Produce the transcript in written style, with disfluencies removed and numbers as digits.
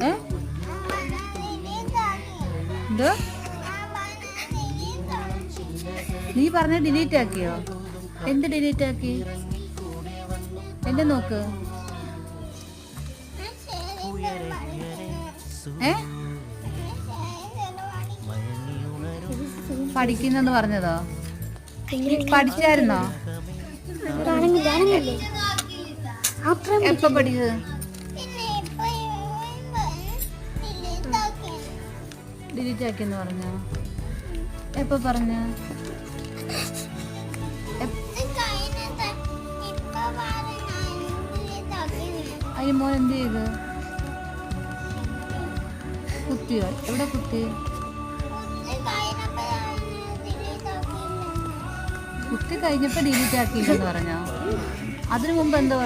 ഏ എന്തോ നീ പറഞ്ഞ ഡിലീറ്റ് ആക്കിയോ? എന്ത് ഡിലീറ്റ് ആക്കി? എന്റെ നോക്ക്. ഏ പഠിക്കുന്നെന്ന് പറഞ്ഞതോ? പഠിച്ചായിരുന്നോ? എപ്പോ പഠിച്ചത്? ഡിലീറ്റ് ആക്കിയെന്ന് പറഞ്ഞോ? എപ്പോ പറഞ്ഞ? അതിന് മോൻ എന്ത് ചെയ്ത്? കുത്തിയോ? എവിടെ കുത്തി? കുത്തി കഴിഞ്ഞപ്പോ ഡിലീറ്റ് ആക്കിയില്ലെന്ന് പറഞ്ഞോ? അതിനു മുമ്പ് എന്തോ